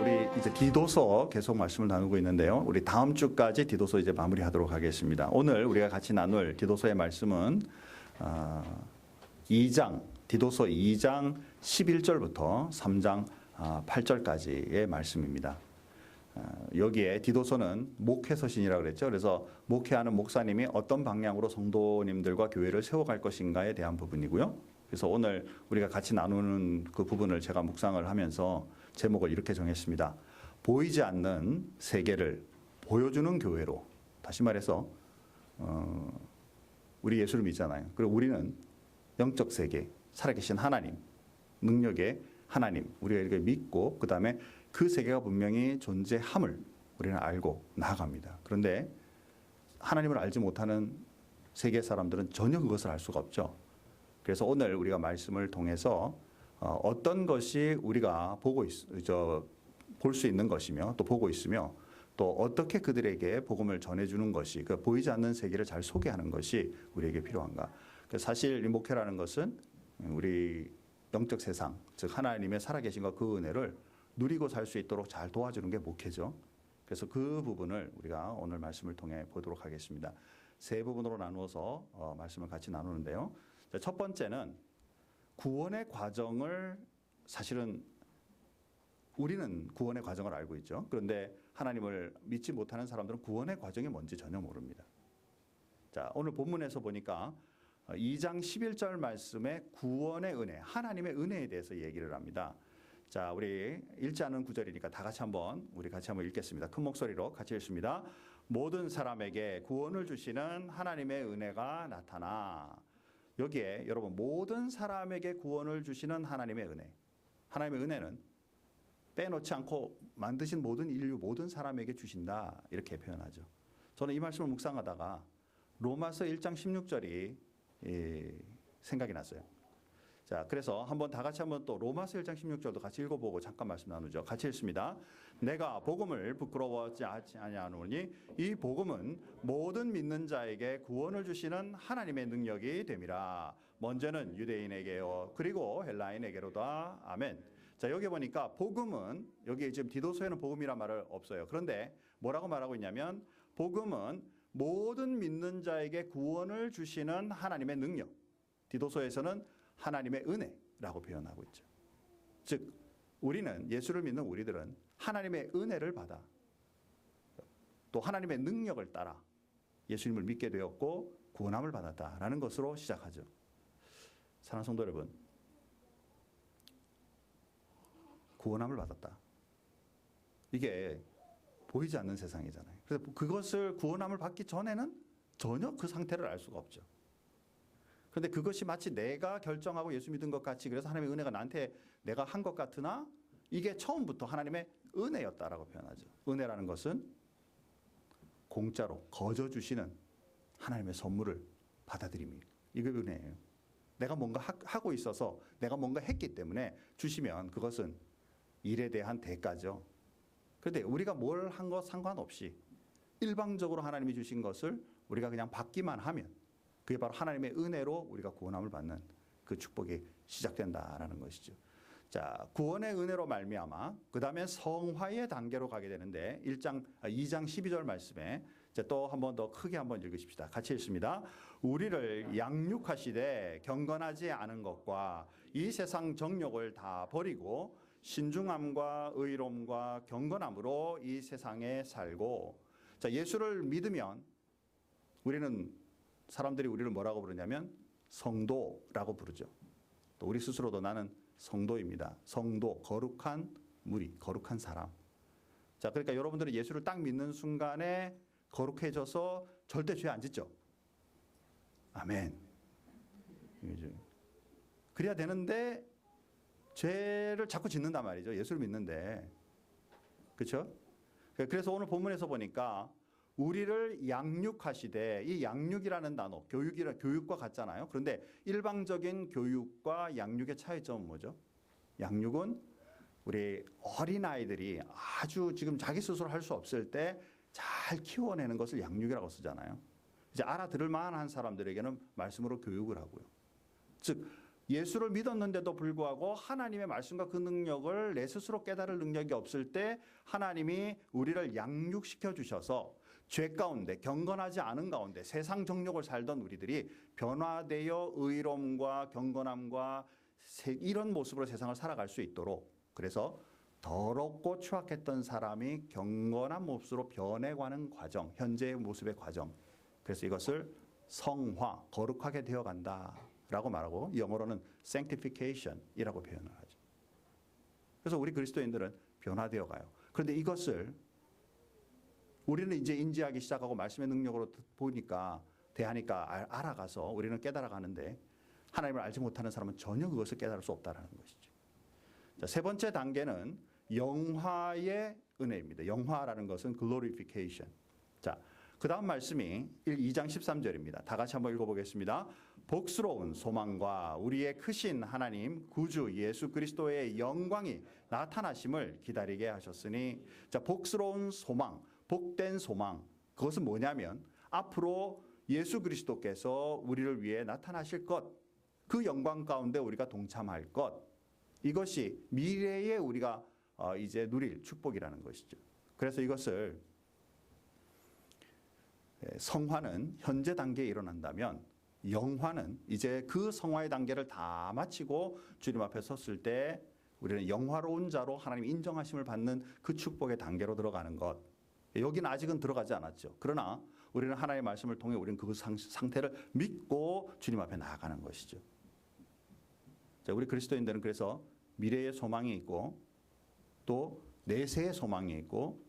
우리 이제 디도서 계속 말씀을 나누고 있는데요. 우리 다음 주까지 디도서 이제 마무리하도록 하겠습니다. 오늘 우리가 같이 나눌 디도서의 말씀은 디도서 2장 11절부터 3장 8절까지의 말씀입니다. 여기에 디도서는 목회서신이라고 그랬죠. 그래서 목회하는 목사님이 어떤 방향으로 성도님들과 교회를 세워갈 것인가에 대한 부분이고요. 그래서 오늘 우리가 같이 나누는 그 부분을 제가 묵상을 하면서 제목을 이렇게 정했습니다. 보이지 않는 세계를 보여주는 교회로. 다시 말해서 우리 예수를 믿잖아요. 그리고 우리는 영적 세계, 살아계신 하나님, 능력의 하나님, 우리가 이렇게 믿고 그 다음에 그 세계가 분명히 존재함을 우리는 알고 나아갑니다. 그런데 하나님을 알지 못하는 세계 사람들은 전혀 그것을 알 수가 없죠. 그래서 오늘 우리가 말씀을 통해서 어떤 것이 우리가 볼 수 있는 것이며 또 보고 있으며 또 어떻게 그들에게 복음을 전해주는 것이 그 보이지 않는 세계를 잘 소개하는 것이 우리에게 필요한가. 사실 이 목회라는 것은 우리 영적 세상, 즉 하나님의 살아계신과 그 은혜를 누리고 살 수 있도록 잘 도와주는 게 목회죠. 그래서 그 부분을 우리가 오늘 말씀을 통해 보도록 하겠습니다. 세 부분으로 나누어서 말씀을 같이 나누는데요. 첫 번째는 구원의 과정을 사실은 우리는 구원의 과정을 알고 있죠. 그런데 하나님을 믿지 못하는 사람들은 구원의 과정이 뭔지 전혀 모릅니다. 자, 오늘 본문에서 보니까 2장 11절 말씀에 구원의 은혜, 하나님의 은혜에 대해서 얘기를 합니다. 자, 우리 읽지 않은 구절이니까 다 같이 한번 읽겠습니다. 큰 목소리로 같이 읽습니다. 모든 사람에게 구원을 주시는 하나님의 은혜가 나타나. 여기에 여러분 모든 사람에게 구원을 주시는 하나님의 은혜. 하나님의 은혜는 빼놓지 않고 만드신 모든 인류 모든 사람에게 주신다 이렇게 표현하죠. 저는 이 말씀을 묵상하다가 로마서 1장 16절이 생각이 났어요. 자, 그래서 다 같이 또 로마서 1장 16절도 같이 읽어보고 잠깐 말씀 나누죠. 같이 읽습니다. 내가 복음을 부끄러워하지 아니하노니 이 복음은 모든 믿는 자에게 구원을 주시는 하나님의 능력이 됨이라. 먼저는 유대인에게요 그리고 헬라인에게로다. 아멘. 자, 여기 보니까 복음은 여기 지금 디도서에는 복음이란 말은 없어요. 그런데 뭐라고 말하고 있냐면 복음은 모든 믿는 자에게 구원을 주시는 하나님의 능력. 디도서에서는 하나님의 은혜라고 표현하고 있죠. 즉 우리는 예수를 믿는 우리들은 하나님의 은혜를 받아 또 하나님의 능력을 따라 예수님을 믿게 되었고 구원함을 받았다라는 것으로 시작하죠. 사랑하는 성도 여러분, 구원함을 받았다. 이게 보이지 않는 세상이잖아요. 그래서 그것을 구원함을 받기 전에는 전혀 그 상태를 알 수가 없죠. 그런데 그것이 마치 내가 결정하고 예수 믿은 것 같이 그래서 하나님의 은혜가 나한테 내가 한 것 같으나 이게 처음부터 하나님의 은혜였다라고 표현하죠. 은혜라는 것은 공짜로 거저 주시는 하나님의 선물을 받아들임이 이게 은혜예요. 내가 뭔가 하고 있어서 내가 뭔가 했기 때문에 주시면 그것은 일에 대한 대가죠. 그런데 우리가 뭘 한 것 상관없이 일방적으로 하나님이 주신 것을 우리가 그냥 받기만 하면 그게 바로 하나님의 은혜로 우리가 구원함을 받는 그 축복이 시작된다라는 것이죠. 자, 구원의 은혜로 말미암아 그 다음에 성화의 단계로 가게 되는데 2장 12절 말씀에 또 한 번 더 크게 한번 읽으십시다. 같이 읽습니다. 우리를 양육하시되 경건하지 않은 것과 이 세상 정욕을 다 버리고 신중함과 의로움과 경건함으로 이 세상에 살고. 자, 예수를 믿으면 사람들이 우리를 뭐라고 부르냐면 성도라고 부르죠. 또 우리 스스로도 나는 성도입니다. 성도, 거룩한 무리, 거룩한 사람. 자, 그러니까 여러분들은 예수를 딱 믿는 순간에 거룩해져서 절대 죄 안 짓죠. 아멘. 그래야 되는데 죄를 자꾸 짓는단 말이죠. 예수를 믿는데. 그렇죠? 그래서 오늘 본문에서 보니까 우리를 양육하시되, 이 양육이라는 단어, 교육과 같잖아요. 그런데 일방적인 교육과 양육의 차이점은 뭐죠? 양육은 우리 어린아이들이 아주 지금 자기 스스로 할 수 없을 때 잘 키워내는 것을 양육이라고 쓰잖아요. 이제 알아들을 만한 사람들에게는 말씀으로 교육을 하고요. 즉 예수를 믿었는데도 불구하고 하나님의 말씀과 그 능력을 내 스스로 깨달을 능력이 없을 때 하나님이 우리를 양육시켜 주셔서 죄 가운데 경건하지 않은 가운데 세상 정욕을 살던 우리들이 변화되어 의로움과 경건함과 이런 모습으로 세상을 살아갈 수 있도록, 그래서 더럽고 추악했던 사람이 경건한 모습으로 변해가는 과정, 현재의 모습의 과정, 그래서 이것을 성화, 거룩하게 되어간다 라고 말하고 영어로는 sanctification이라고 표현을 하죠. 그래서 우리 그리스도인들은 변화되어 가요. 그런데 이것을 우리는 이제 인지하기 시작하고 말씀의 능력으로 보니까 대하니까 알아가서 우리는 깨달아가는데 하나님을 알지 못하는 사람은 전혀 그것을 깨달을 수 없다는 것이죠. 자, 세 번째 단계는 영화의 은혜입니다. 영화라는 것은 glorification. 자, 그 다음 말씀이 2장 13절입니다. 다 같이 한번 읽어보겠습니다. 복스러운 소망과 우리의 크신 하나님 구주 예수 그리스도의 영광이 나타나심을 기다리게 하셨으니, 자, 복스러운 소망, 복된 소망, 그것은 뭐냐면 앞으로 예수 그리스도께서 우리를 위해 나타나실 것, 그 영광 가운데 우리가 동참할 것, 이것이 미래에 우리가 이제 누릴 축복이라는 것이죠. 그래서 이것을 성화는 현재 단계에 일어난다면 영화는 이제 그 성화의 단계를 다 마치고 주님 앞에 섰을 때 우리는 영화로운 자로 하나님 인정하심을 받는 그 축복의 단계로 들어가는 것. 여기는 아직은 들어가지 않았죠. 그러나 우리는 하나님의 말씀을 통해 우리는 그 상태를 믿고 주님 앞에 나아가는 것이죠. 자, 우리 그리스도인들은 그래서 미래의 소망이 있고 또 내세의 소망이 있고,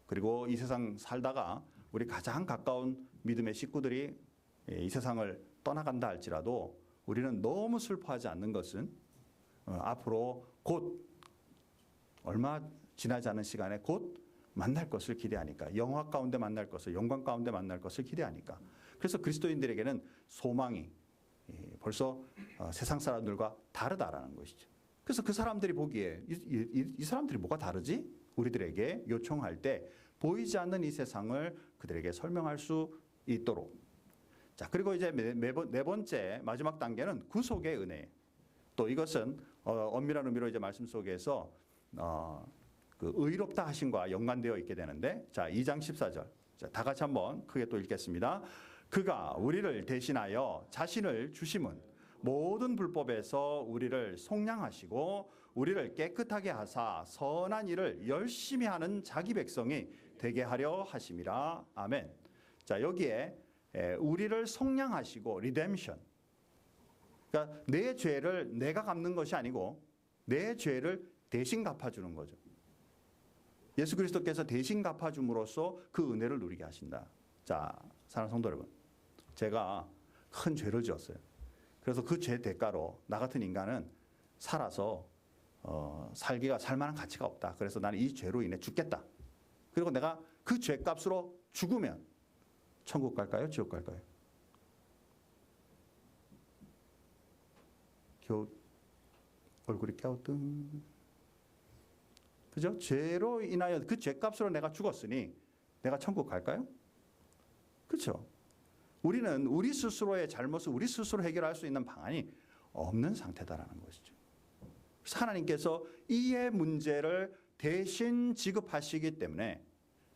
그리고 이 세상 살다가 우리 가장 가까운 믿음의 식구들이 이 세상을 떠나간다 할지라도 우리는 너무 슬퍼하지 않는 것은 앞으로 곧 얼마 지나지 않은 시간에 곧 만날 것을 기대하니까, 영화 가운데 만날 것을, 영광 가운데 만날 것을 기대하니까. 그래서 그리스도인들에게는 소망이 벌써 세상 사람들과 다르다라는 것이죠. 그래서 그 사람들이 보기에 이 사람들이 뭐가 다르지? 우리들에게 요청할 때 보이지 않는 이 세상을 그들에게 설명할 수 있도록. 자, 그리고 이제 네 번째 마지막 단계는 구속의 은혜. 또 이것은 엄밀한 의미로 이제 말씀 속에서 그 의롭다 하심과 연관되어 있게 되는데, 자, 2장 14절. 자, 다 같이 한번 크게 또 읽겠습니다. 그가 우리를 대신하여 자신을 주심은 모든 불법에서 우리를 속량하시고 우리를 깨끗하게 하사 선한 일을 열심히 하는 자기 백성이 되게 하려 하심이라. 아멘. 자, 여기에 우리를 속량하시고 redemption. 그러니까 내 죄를 내가 갚는 것이 아니고 내 죄를 대신 갚아주는 거죠. 예수 그리스도께서 대신 갚아줌으로써 그 은혜를 누리게 하신다. 자, 사랑하는 성도 여러분, 제가 큰 죄를 지었어요. 그래서 그 죄 대가로 나 같은 인간은 살아서 살기가 살만한 가치가 없다. 그래서 나는 이 죄로 인해 죽겠다. 그리고 내가 그 죄값으로 죽으면 천국 갈까요? 지옥 갈까요? 겨우 얼굴이 갸우뚱. 그죠? 죄로 인하여 그 죄값으로 내가 죽었으니 내가 천국 갈까요? 그렇죠? 우리는 우리 스스로의 잘못을 우리 스스로 해결할 수 있는 방안이 없는 상태다라는 것이죠. 그래서 하나님께서 이의 문제를 대신 지급하시기 때문에,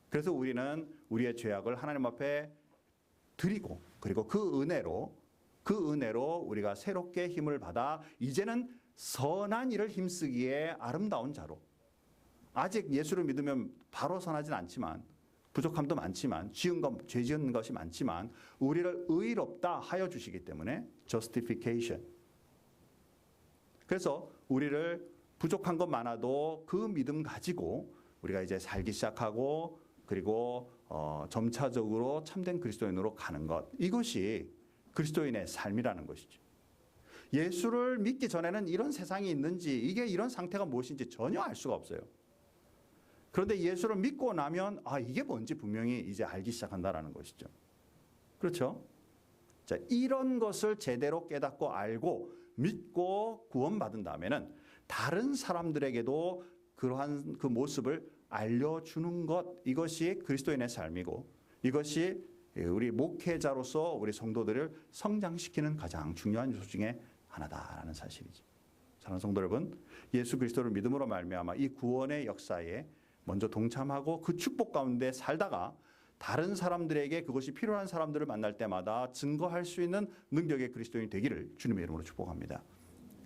그래서 우리는 우리의 죄악을 하나님 앞에 드리고, 그리고 그 은혜로 우리가 새롭게 힘을 받아 이제는 선한 일을 힘쓰기에 아름다운 자로, 아직 예수를 믿으면 바로 선하진 않지만 부족함도 많지만 죄 지은 것이 많지만 우리를 의롭다 하여 주시기 때문에 justification. 그래서 우리를 부족한 것 많아도 그 믿음 가지고 우리가 이제 살기 시작하고, 그리고 점차적으로 참된 그리스도인으로 가는 것, 이것이 그리스도인의 삶이라는 것이죠. 예수를 믿기 전에는 이런 세상이 있는지, 이게 이런 상태가 무엇인지 전혀 알 수가 없어요. 그런데 예수를 믿고 나면 이게 뭔지 분명히 이제 알기 시작한다라는 것이죠. 그렇죠? 자, 이런 것을 제대로 깨닫고 알고 믿고 구원받은 다음에는 다른 사람들에게도 그러한 그 모습을 알려주는 것, 이것이 그리스도인의 삶이고, 이것이 우리 목회자로서 우리 성도들을 성장시키는 가장 중요한 요소 중에 하나다라는 사실이죠. 사랑하는 성도 여러분, 예수 그리스도를 믿음으로 말미암아 이 구원의 역사에 먼저 동참하고 그 축복 가운데 살다가 다른 사람들에게 그것이 필요한 사람들을 만날 때마다 증거할 수 있는 능력의 그리스도인이 되기를 주님의 이름으로 축복합니다.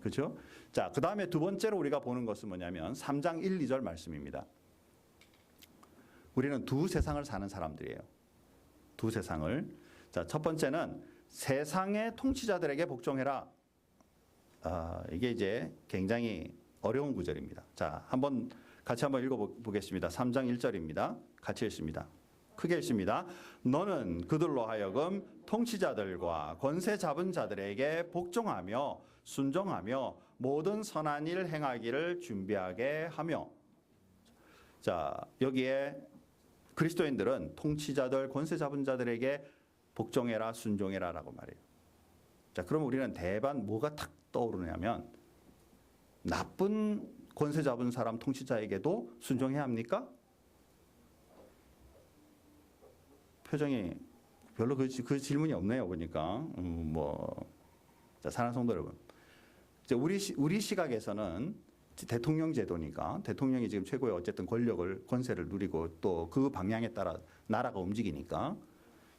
그렇죠? 자, 그다음에 두 번째로 우리가 보는 것은 뭐냐면 3장 1, 2절 말씀입니다. 우리는 두 세상을 사는 사람들이에요. 두 세상을. 자, 첫 번째는 세상의 통치자들에게 복종해라. 이게 이제 굉장히 어려운 구절입니다. 자, 같이 한번 읽어보겠습니다. 3장 1절입니다. 같이 읽습니다. 크게 읽습니다. 너는 그들로 하여금 통치자들과 권세 잡은 자들에게 복종하며 순종하며 모든 선한 일 행하기를 준비하게 하며. 자, 여기에 그리스도인들은 통치자들, 권세 잡은 자들에게 복종해라, 순종해라라고 말해요. 자, 그럼 우리는 대반 뭐가 탁 떠오르냐면 나쁜 권세 잡은 사람 통치자에게도 순종해야 합니까? 표정이 별로 그 질문이 없네요. 보니까 자, 사랑하는 성도 여러분, 이제 우리 시각에서는 대통령 제도니까 대통령이 지금 최고의 어쨌든 권세를 누리고 또 그 방향에 따라 나라가 움직이니까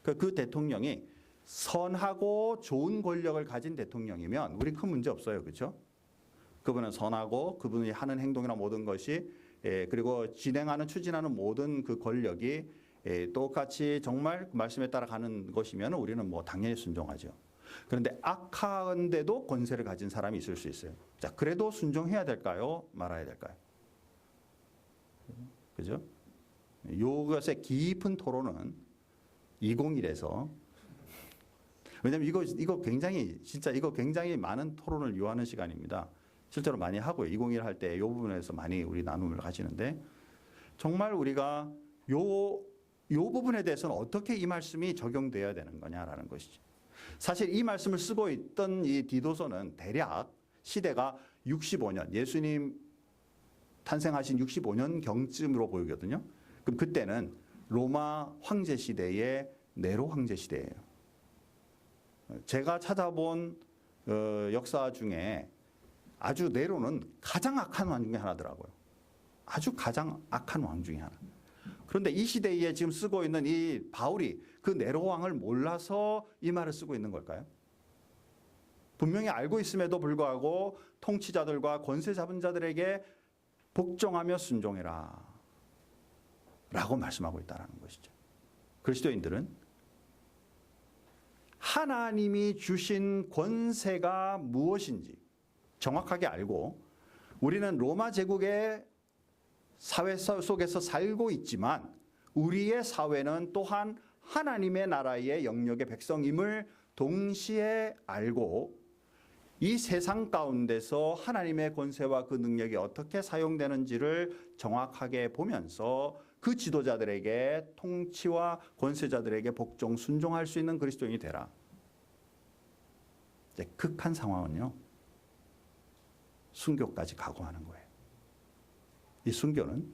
그 대통령이 선하고 좋은 권력을 가진 대통령이면 우리 큰 문제 없어요. 그렇죠? 그분은 선하고 그분이 하는 행동이나 모든 것이 그리고 추진하는 모든 그 권력이 똑같이 정말 말씀에 따라가는 것이면 우리는 뭐 당연히 순종하죠. 그런데 악한데도 권세를 가진 사람이 있을 수 있어요. 자, 그래도 순종해야 될까요? 말아야 될까요? 그죠? 이것의 깊은 토론은 201에서, 왜냐면 이거 굉장히 많은 토론을 요하는 시간입니다. 실제로 많이 하고요. 201 할 때 이 부분에서 많이 우리 나눔을 가지는데, 정말 우리가 이 부분에 대해서는 어떻게 이 말씀이 적용돼야 되는 거냐라는 것이죠. 사실 이 말씀을 쓰고 있던 이 디도서는 대략 시대가 65년, 예수님 탄생하신 65년 경쯤으로 보이거든요. 그럼 그때는 로마 황제 시대의 네로 황제 시대예요. 제가 찾아본 역사 중에 아주 네로는 가장 악한 왕 중에 하나더라고요. 아주 가장 악한 왕 중에 하나. 그런데 이 시대에 지금 쓰고 있는 이 바울이 그 네로 왕을 몰라서 이 말을 쓰고 있는 걸까요? 분명히 알고 있음에도 불구하고 통치자들과 권세 잡은 자들에게 복종하며 순종해라 라고 말씀하고 있다는 것이죠. 그리스도인들은 하나님이 주신 권세가 무엇인지 정확하게 알고, 우리는 로마 제국의 사회 속에서 살고 있지만 우리의 사회는 또한 하나님의 나라의 영역의 백성임을 동시에 알고, 이 세상 가운데서 하나님의 권세와 그 능력이 어떻게 사용되는지를 정확하게 보면서 그 지도자들에게, 통치와 권세자들에게 복종, 순종할 수 있는 그리스도인이 되라. 이제 극한 상황은요, 순교까지 각오하는 거예요. 이 순교는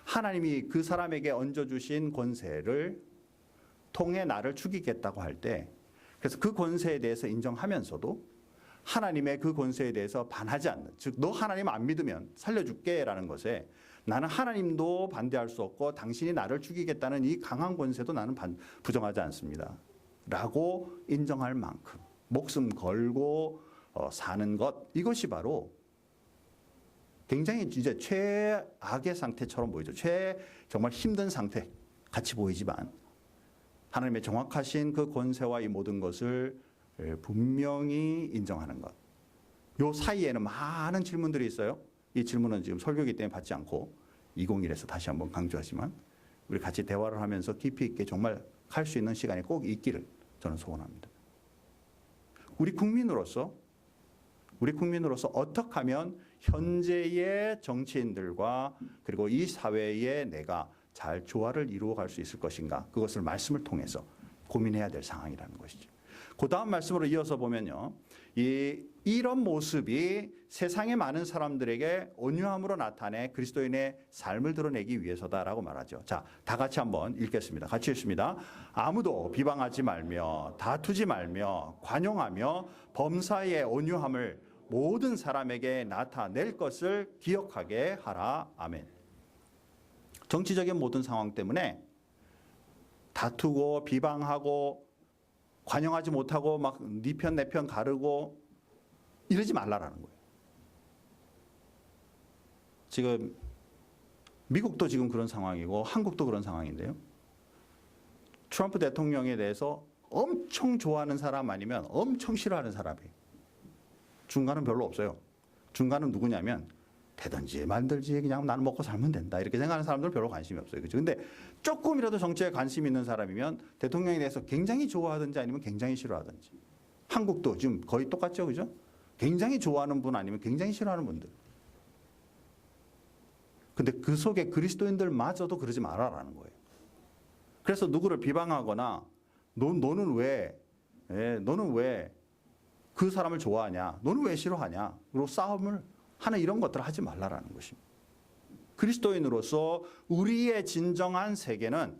하나님이 그 사람에게 얹어주신 권세를 통해 나를 죽이겠다고 할 때, 그래서 그 권세에 대해서 인정하면서도 하나님의 그 권세에 대해서 반하지 않는, 즉 너 하나님 안 믿으면 살려줄게 라는 것에 나는 하나님도 반대할 수 없고 당신이 나를 죽이겠다는 이 강한 권세도 나는 부정하지 않습니다 라고 인정할 만큼 목숨 걸고 사는 것, 이것이 바로 굉장히 이제 최악의 상태처럼 보이죠. 정말 힘든 상태 같이 보이지만 하나님의 정확하신 그 권세와 이 모든 것을 분명히 인정하는 것. 요 사이에는 많은 질문들이 있어요. 이 질문은 지금 설교기 때문에 받지 않고 201에서 다시 한번 강조하지만 우리 같이 대화를 하면서 깊이 있게 정말 할 수 있는 시간이 꼭 있기를 저는 소원합니다. 우리 국민으로서 어떻게 하면 현재의 정치인들과 그리고 이 사회에 내가 잘 조화를 이루어갈 수 있을 것인가, 그것을 말씀을 통해서 고민해야 될 상황이라는 것이죠. 그 다음 말씀으로 이어서 보면요. 이런 모습이 세상의 많은 사람들에게 온유함으로 나타내 그리스도인의 삶을 드러내기 위해서다라고 말하죠. 자, 다 같이 한번 읽겠습니다. 같이 읽습니다. 아무도 비방하지 말며 다투지 말며 관용하며 범사의 온유함을 모든 사람에게 나타낼 것을 기억하게 하라. 아멘. 정치적인 모든 상황 때문에 다투고 비방하고 관용하지 못하고 막 네 편 내 편 가르고 이러지 말라라는 거예요. 지금 미국도 지금 그런 상황이고 한국도 그런 상황인데요. 트럼프 대통령에 대해서 엄청 좋아하는 사람 아니면 엄청 싫어하는 사람이 중간은 별로 없어요. 중간은 누구냐면 되든지 말든지 그냥 나는 먹고 살면 된다 이렇게 생각하는 사람들은 별로 관심이 없어요. 그렇죠? 근데 조금이라도 정치에 관심 있는 사람이면 대통령에 대해서 굉장히 좋아하든지 아니면 굉장히 싫어하든지. 한국도 지금 거의 똑같죠. 그죠? 굉장히 좋아하는 분 아니면 굉장히 싫어하는 분들. 근데 그 속에 그리스도인들마저도 그러지 말아라는 거예요. 그래서 누구를 비방하거나 너는 왜 그 사람을 좋아하냐? 너는 왜 싫어하냐? 그리고 싸움을 하는 이런 것들을 하지 말라라는 것입니다. 그리스도인으로서 우리의 진정한 세계는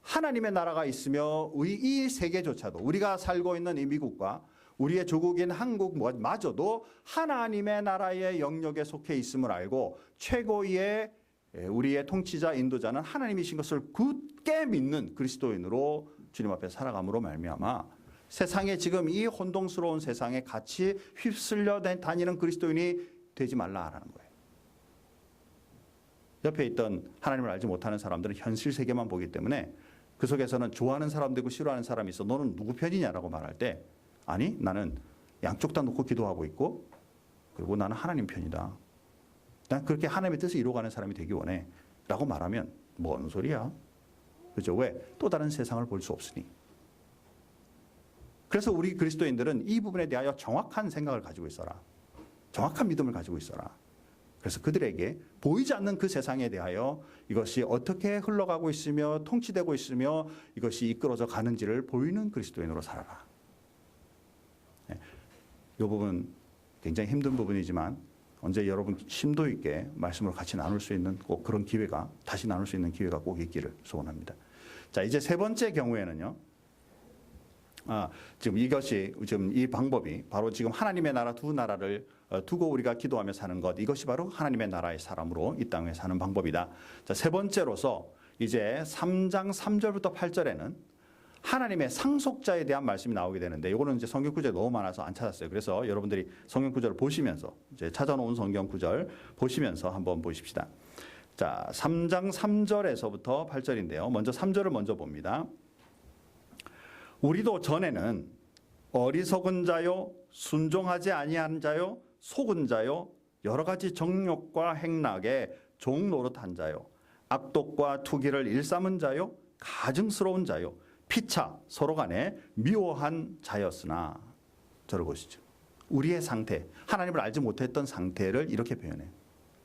하나님의 나라가 있으며 이 세계조차도 우리가 살고 있는 이 미국과 우리의 조국인 한국마저도 하나님의 나라의 영역에 속해 있음을 알고 최고의 우리의 통치자 인도자는 하나님이신 것을 굳게 믿는 그리스도인으로 주님 앞에 살아감으로 말미암아 세상에 지금 이 혼동스러운 세상에 같이 휩쓸려 다니는 그리스도인이 되지 말라라는 거예요. 옆에 있던 하나님을 알지 못하는 사람들은 현실 세계만 보기 때문에 그 속에서는 좋아하는 사람도 있고 싫어하는 사람이 있어. 너는 누구 편이냐라고 말할 때 아니 나는 양쪽 다 놓고 기도하고 있고 그리고 나는 하나님 편이다. 난 그렇게 하나님의 뜻을 이루어가는 사람이 되기 원해 라고 말하면 뭔 소리야. 그렇죠? 왜? 또 다른 세상을 볼 수 없으니. 그래서 우리 그리스도인들은 이 부분에 대하여 정확한 생각을 가지고 있어라. 정확한 믿음을 가지고 있어라. 그래서 그들에게 보이지 않는 그 세상에 대하여 이것이 어떻게 흘러가고 있으며 통치되고 있으며 이것이 이끌어져 가는지를 보이는 그리스도인으로 살아라. 이 부분 굉장히 힘든 부분이지만 언제 여러분 심도 있게 말씀을 같이 나눌 수 있는 꼭 그런 기회가 다시 나눌 수 있는 기회가 꼭 있기를 소원합니다. 자, 이제 세 번째 경우에는요. 지금 이 방법이 바로 지금 하나님의 나라 두 나라를 두고 우리가 기도하며 사는 것, 이것이 바로 하나님의 나라의 사람으로 이 땅에 사는 방법이다. 자, 세 번째로서 이제 3장 3절부터 8절에는 하나님의 상속자에 대한 말씀이 나오게 되는데 이거는 이제 성경 구절이 너무 많아서 안 찾았어요. 그래서 여러분들이 성경 구절을 보시면서 이제 찾아놓은 성경 구절 보시면서 한번 보십시다. 자, 3장 3절에서부터 8절인데요. 먼저 3절을 먼저 봅니다. 우리도 전에는 어리석은 자요, 순종하지 아니한 자요, 속은 자요, 여러 가지 정욕과 행락에 종노릇한 자요, 악독과 투기를 일삼은 자요, 가증스러운 자요, 피차 서로 간에 미워한 자였으나. 저를 보시죠. 우리의 상태, 하나님을 알지 못했던 상태를 이렇게 표현해요.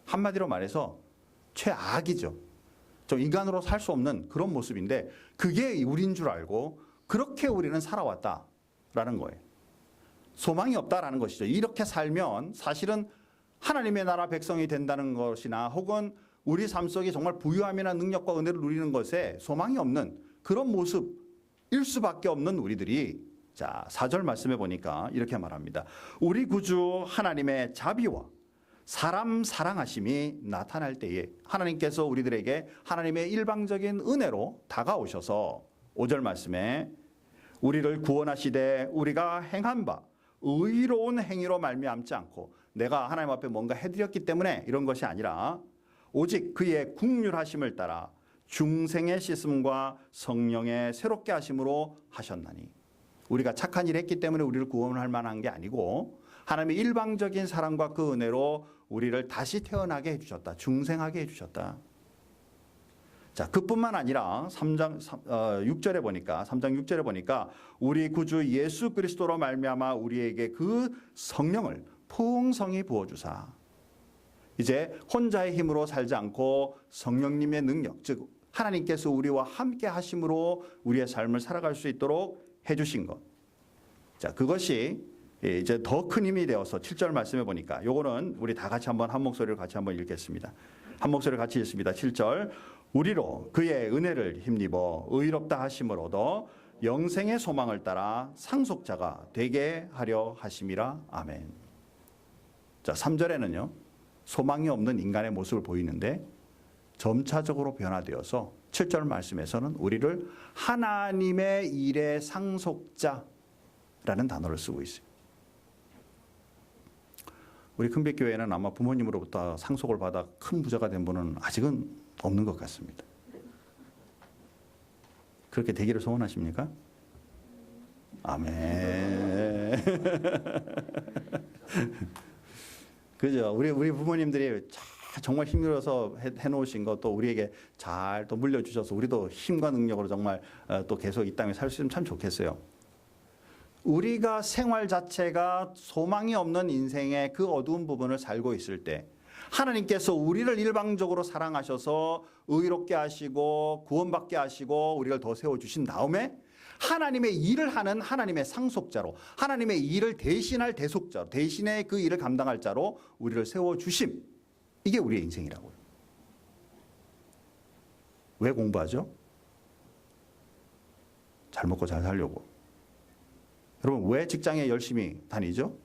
한마디로 말해서 최악이죠. 좀 인간으로 살 수 없는 그런 모습인데 그게 우리인 줄 알고 그렇게 우리는 살아왔다라는 거예요. 소망이 없다라는 것이죠. 이렇게 살면 사실은 하나님의 나라 백성이 된다는 것이나 혹은 우리 삶 속에 정말 부유함이나 능력과 은혜를 누리는 것에 소망이 없는 그런 모습일 수밖에 없는 우리들이, 자, 4절 말씀해 보니까 이렇게 말합니다. 우리 구주 하나님의 자비와 사람 사랑하심이 나타날 때에 하나님께서 우리들에게 하나님의 일방적인 은혜로 다가오셔서 5절 말씀에 우리를 구원하시되 우리가 행한 바 의로운 행위로 말미암지 않고 내가 하나님 앞에 뭔가 해드렸기 때문에 이런 것이 아니라 오직 그의 긍휼하심을 따라 중생의 씻음과 성령의 새롭게 하심으로 하셨나니. 우리가 착한 일을 했기 때문에 우리를 구원할 만한 게 아니고 하나님의 일방적인 사랑과 그 은혜로 우리를 다시 태어나게 해주셨다. 중생하게 해주셨다. 자, 그뿐만 아니라 3장 6절에 보니까 우리 구주 예수 그리스도로 말미암아 우리에게 그 성령을 풍성히 부어주사 이제 혼자의 힘으로 살지 않고 성령님의 능력, 즉 하나님께서 우리와 함께 하심으로 우리의 삶을 살아갈 수 있도록 해주신 것. 자, 그것이 이제 더 큰 힘이 되어서 7절 말씀해 보니까 요거는 우리 다 같이 한번 한 목소리로 같이 한번 읽겠습니다. 한 목소리로 같이 읽습니다. 7절. 우리로 그의 은혜를 힘입어 의롭다 하심을 얻어 영생의 소망을 따라 상속자가 되게 하려 하심이라. 아멘. 자, 3절에는요. 소망이 없는 인간의 모습을 보이는데 점차적으로 변화되어서 7절 말씀에서는 우리를 하나님의 일의 상속자라는 단어를 쓰고 있어요. 우리 큰빛교회는 아마 부모님으로부터 상속을 받아 큰 부자가 된 분은 아직은 없는 것 같습니다. 그렇게 되기를 소원하십니까? 아멘. 그죠? 우리 부모님들이 정말 힘들어서 해놓으신 것 또 우리에게 잘 또 물려주셔서 우리도 힘과 능력으로 정말 또 계속 이 땅에 살 수 있으면 참 좋겠어요. 우리가 생활 자체가 소망이 없는 인생의 그 어두운 부분을 살고 있을 때 하나님께서 우리를 일방적으로 사랑하셔서 의롭게 하시고 구원받게 하시고 우리를 더 세워주신 다음에 하나님의 일을 하는 하나님의 상속자로 하나님의 일을 대신할 대속자로 대신의 그 일을 감당할 자로 우리를 세워주심. 이게 우리의 인생이라고요. 왜 공부하죠? 잘 먹고 잘 살려고. 여러분 왜 직장에 열심히 다니죠?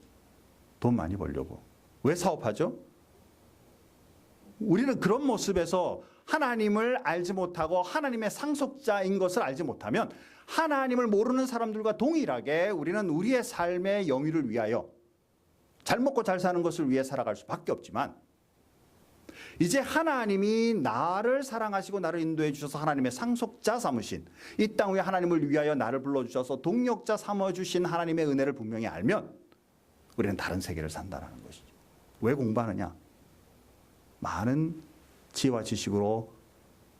돈 많이 벌려고. 왜 사업하죠? 우리는 그런 모습에서 하나님을 알지 못하고 하나님의 상속자인 것을 알지 못하면 하나님을 모르는 사람들과 동일하게 우리는 우리의 삶의 영위를 위하여 잘 먹고 잘 사는 것을 위해 살아갈 수밖에 없지만 이제 하나님이 나를 사랑하시고 나를 인도해 주셔서 하나님의 상속자 삼으신 이 땅 위에 하나님을 위하여 나를 불러주셔서 동력자 삼아주신 하나님의 은혜를 분명히 알면 우리는 다른 세계를 산다는 것이죠. 왜 공부하느냐? 많은 지혜와 지식으로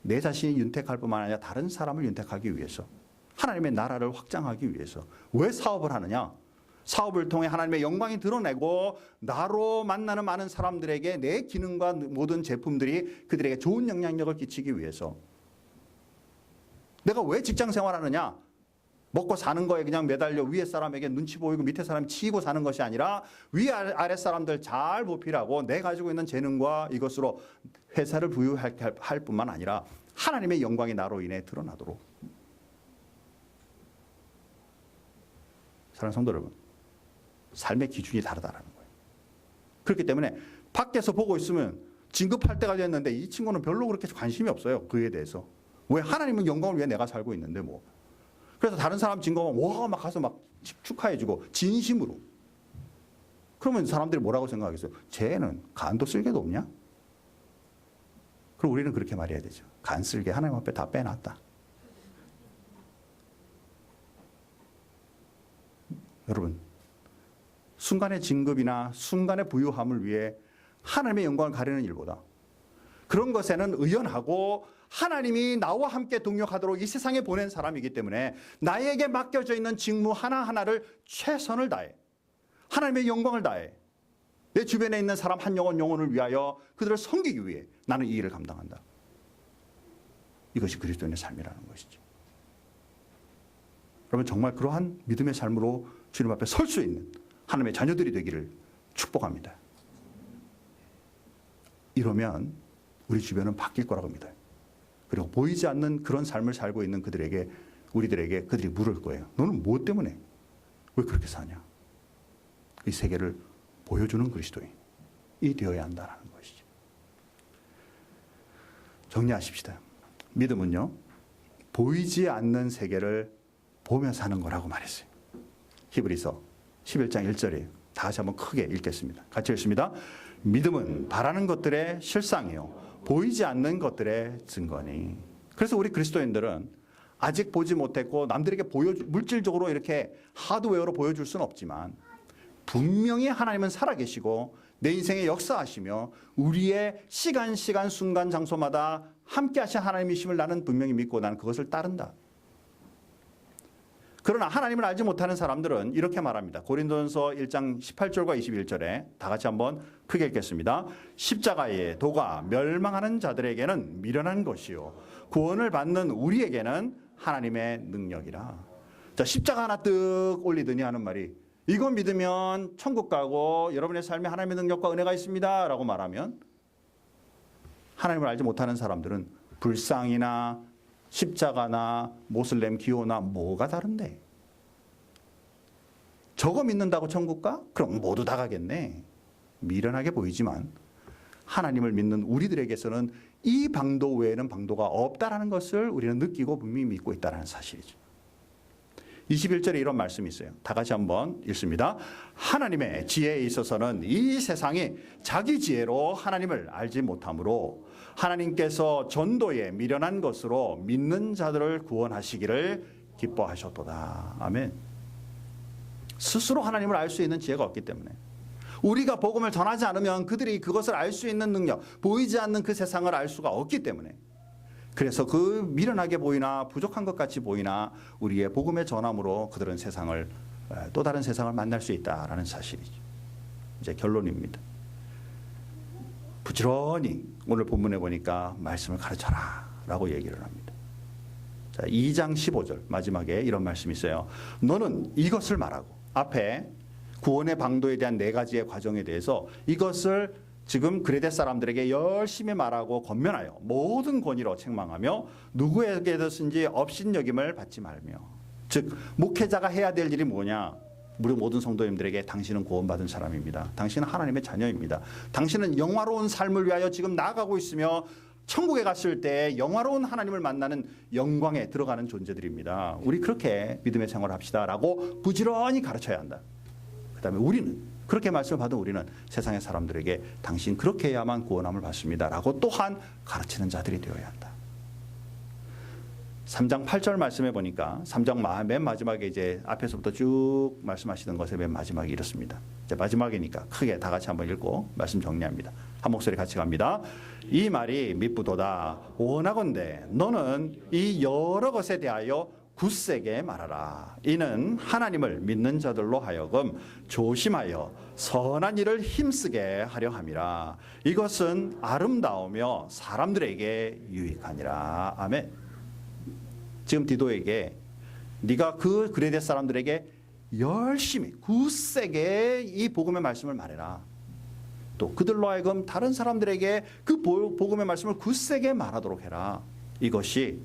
내 자신이 윤택할 뿐만 아니라 다른 사람을 윤택하기 위해서 하나님의 나라를 확장하기 위해서. 왜 사업을 하느냐? 사업을 통해 하나님의 영광이 드러내고 나로 만나는 많은 사람들에게 내 기능과 모든 제품들이 그들에게 좋은 영향력을 끼치기 위해서. 내가 왜 직장 생활하느냐? 먹고 사는 거에 그냥 매달려 위에 사람에게 눈치 보이고 밑에 사람 치이고 사는 것이 아니라 위아래 사람들 잘 보필하고 내 가지고 있는 재능과 이것으로 회사를 부유할 뿐만 아니라 하나님의 영광이 나로 인해 드러나도록. 사랑하는 성도 여러분, 삶의 기준이 다르다는 거예요. 그렇기 때문에 밖에서 보고 있으면 진급할 때가 됐는데 이 친구는 별로 그렇게 관심이 없어요. 그에 대해서. 왜? 하나님은 영광을 위해 내가 살고 있는데 뭐. 그래서 다른 사람 진급하면 와 막 가서 막 축하해주고 진심으로. 그러면 사람들이 뭐라고 생각하겠어요? 쟤는 간도 쓸개도 없냐? 그럼 우리는 그렇게 말해야 되죠. 간 쓸개 하나님 앞에 다 빼놨다. 여러분, 순간의 진급이나 순간의 부유함을 위해 하나님의 영광을 가리는 일보다 그런 것에는 의연하고 하나님이 나와 함께 동역하도록 이 세상에 보낸 사람이기 때문에 나에게 맡겨져 있는 직무 하나하나를 최선을 다해 하나님의 영광을 다해 내 주변에 있는 사람 한 영혼을 위하여 그들을 섬기기 위해 나는 이 일을 감당한다. 이것이 그리스도인의 삶이라는 것이죠. 여러분 정말 그러한 믿음의 삶으로 주님 앞에 설 수 있는 하나님의 자녀들이 되기를 축복합니다. 이러면 우리 주변은 바뀔 거라고 믿어요. 그리고 보이지 않는 그런 삶을 살고 있는 우리들에게 그들이 물을 거예요. 너는 무엇 때문에 왜 그렇게 사냐? 이 세계를 보여주는 그리스도인이 되어야 한다는 것이죠. 정리하십시다. 믿음은요, 보이지 않는 세계를 보며 사는 거라고 말했어요. 히브리서 11장 1절이에요. 다시 한번 크게 읽겠습니다. 같이 읽습니다. 믿음은 바라는 것들의 실상이요 보이지 않는 것들의 증거니. 그래서 우리 그리스도인들은 아직 보지 못했고 남들에게 물질적으로 이렇게 하드웨어로 보여줄 수는 없지만 분명히 하나님은 살아계시고 내 인생에 역사하시며 우리의 시간 순간 장소마다 함께 하신 하나님이심을 나는 분명히 믿고 나는 그것을 따른다. 그러나 하나님을 알지 못하는 사람들은 이렇게 말합니다. 고린도전서 1장 18절과 21절에 다 같이 한번 크게 읽겠습니다. 십자가의 도가 멸망하는 자들에게는 미련한 것이요 구원을 받는 우리에게는 하나님의 능력이라. 자, 십자가 하나 뜩 올리더니 하는 말이 이거 믿으면 천국 가고 여러분의 삶에 하나님의 능력과 은혜가 있습니다 라고 말하면 하나님을 알지 못하는 사람들은 불상이나 십자가나 모슬렘 기호나 뭐가 다른데? 저거 믿는다고 천국 가? 그럼 모두 다 가겠네. 미련하게 보이지만 하나님을 믿는 우리들에게서는 이 방도 외에는 방도가 없다라는 것을 우리는 느끼고 분명히 믿고 있다는 사실이죠. 21절에 이런 말씀이 있어요. 다 같이 한번 읽습니다. 하나님의 지혜에 있어서는 이 세상이 자기 지혜로 하나님을 알지 못하므로 하나님께서 전도에 미련한 것으로 믿는 자들을 구원하시기를 기뻐하셨도다. 아멘. 스스로 하나님을 알 수 있는 지혜가 없기 때문에 우리가 복음을 전하지 않으면 그들이 그것을 알 수 있는 능력, 보이지 않는 그 세상을 알 수가 없기 때문에 그래서 그 미련하게 보이나 부족한 것 같이 보이나 우리의 복음의 전함으로 그들은 세상을 또 다른 세상을 만날 수 있다라는 사실이죠. 이제 결론입니다. 부지런히 오늘 본문에 보니까 말씀을 가르쳐라 라고 얘기를 합니다. 자, 2장 15절 마지막에 이런 말씀이 있어요. 너는 이것을 말하고 앞에 구원의 방도에 대한 4가지의 과정에 대해서 이것을 지금 그레데 사람들에게 열심히 말하고 권면하여 모든 권위로 책망하며 누구에게든지 업신여김을 받지 말며 즉 목회자가 해야 될 일이 뭐냐? 우리 모든 성도님들에게 당신은 구원받은 사람입니다. 당신은 하나님의 자녀입니다. 당신은 영화로운 삶을 위하여 지금 나아가고 있으며 천국에 갔을 때 영화로운 하나님을 만나는 영광에 들어가는 존재들입니다. 우리 그렇게 믿음의 생활을 합시다라고 부지런히 가르쳐야 한다. 그 다음에 우리는 그렇게 말씀을 받은 우리는 세상의 사람들에게 당신 그렇게 해야만 구원함을 받습니다라고 또한 가르치는 자들이 되어야 한다. 3장 8절 말씀해 보니까 3장 맨 마지막에 이제 앞에서부터 쭉 말씀하시던 것의 맨 마지막이 이렇습니다. 이제 마지막이니까 크게 다 같이 한번 읽고 말씀 정리합니다. 한 목소리 같이 갑니다. 이 말이 미쁘도다. 원하건대 너는 이 여러 것에 대하여 굳세게 말하라. 이는 하나님을 믿는 자들로 하여금 조심하여 선한 일을 힘쓰게 하려 함이라. 이것은 아름다우며 사람들에게 유익하니라. 아멘. 지금 디도에게 네가 그 그레데 사람들에게 열심히 굳세게 이 복음의 말씀을 말해라. 또 그들로 하여금 다른 사람들에게 그 복음의 말씀을 굳세게 말하도록 해라. 이것이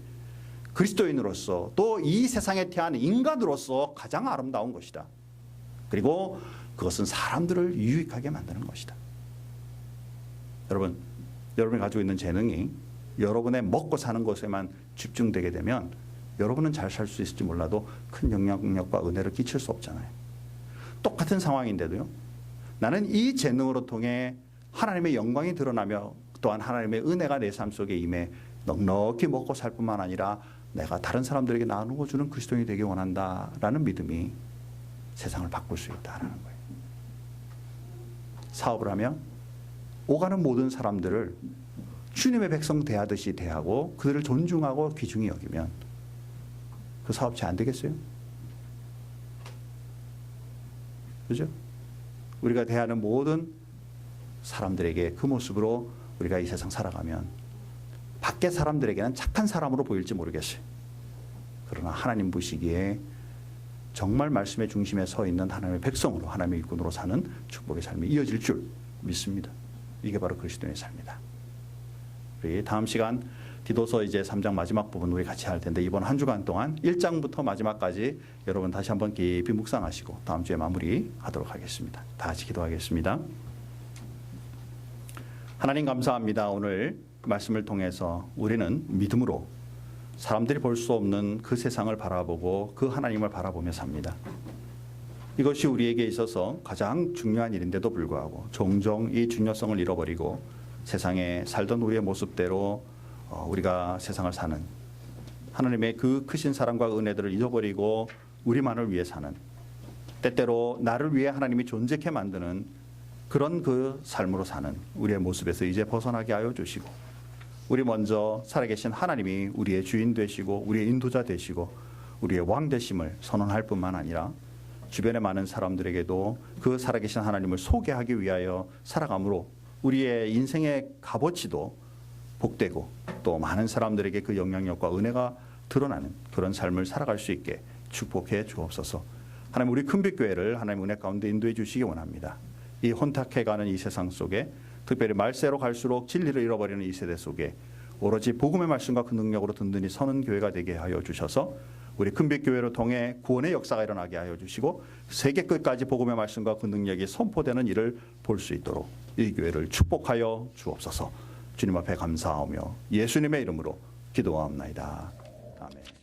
그리스도인으로서 또 이 세상에 태어난 인간으로서 가장 아름다운 것이다. 그리고 그것은 사람들을 유익하게 만드는 것이다. 여러분이 가지고 있는 재능이 여러분의 먹고 사는 것에만 집중되게 되면 여러분은 잘 살 수 있을지 몰라도 큰 영향력과 은혜를 끼칠 수 없잖아요. 똑같은 상황인데도요. 나는 이 재능으로 통해 하나님의 영광이 드러나며 또한 하나님의 은혜가 내 삶 속에 임해 넉넉히 먹고 살 뿐만 아니라 내가 다른 사람들에게 나누어 주는 그리스도인이 되기 원한다라는 믿음이 세상을 바꿀 수 있다는 거예요. 사업을 하면 오가는 모든 사람들을 주님의 백성 대하듯이 대하고 그들을 존중하고 귀중히 여기면 그 사업 잘 안 되겠어요? 그죠? 우리가 대하는 모든 사람들에게 그 모습으로 우리가 이 세상 살아가면 밖에 사람들에게는 착한 사람으로 보일지 모르겠어요. 그러나 하나님 보시기에 정말 말씀의 중심에 서 있는 하나님의 백성으로 하나님의 일꾼으로 사는 축복의 삶이 이어질 줄 믿습니다. 이게 바로 그리스도인의 삶이다. 우리 다음 시간 디도서 이제 3장 마지막 부분 우리 같이 할 텐데 이번 한 주간 동안 1장부터 마지막까지 여러분 다시 한번 깊이 묵상하시고 다음 주에 마무리하도록 하겠습니다. 다 같이 기도하겠습니다. 하나님 감사합니다. 오늘 그 말씀을 통해서 우리는 믿음으로 사람들이 볼 수 없는 그 세상을 바라보고 그 하나님을 바라보며 삽니다. 이것이 우리에게 있어서 가장 중요한 일인데도 불구하고 종종 이 중요성을 잃어버리고 세상에 살던 우리의 모습대로 우리가 세상을 사는 하나님의 그 크신 사랑과 은혜들을 잊어버리고 우리만을 위해 사는 때때로 나를 위해 하나님이 존재케 만드는 그런 그 삶으로 사는 우리의 모습에서 이제 벗어나게 하여 주시고 우리 먼저 살아계신 하나님이 우리의 주인 되시고 우리의 인도자 되시고 우리의 왕 되심을 선언할 뿐만 아니라 주변의 많은 사람들에게도 그 살아계신 하나님을 소개하기 위하여 살아감으로 우리의 인생의 값어치도 복되고 또 많은 사람들에게 그 영향력과 은혜가 드러나는 그런 삶을 살아갈 수 있게 축복해 주옵소서. 하나님 우리 큰빛교회를 하나님 은혜 가운데 인도해 주시기 원합니다. 이 혼탁해가는 이 세상 속에 특별히 말세로 갈수록 진리를 잃어버리는 이 세대 속에 오로지 복음의 말씀과 그 능력으로 든든히 서는 교회가 되게 하여 주셔서 우리 큰빛교회를 통해 구원의 역사가 일어나게 하여 주시고 세계 끝까지 복음의 말씀과 그 능력이 선포되는 일을 볼 수 있도록 이 교회를 축복하여 주옵소서. 주님 앞에 감사하며 예수님의 이름으로 기도하옵나이다. 아멘.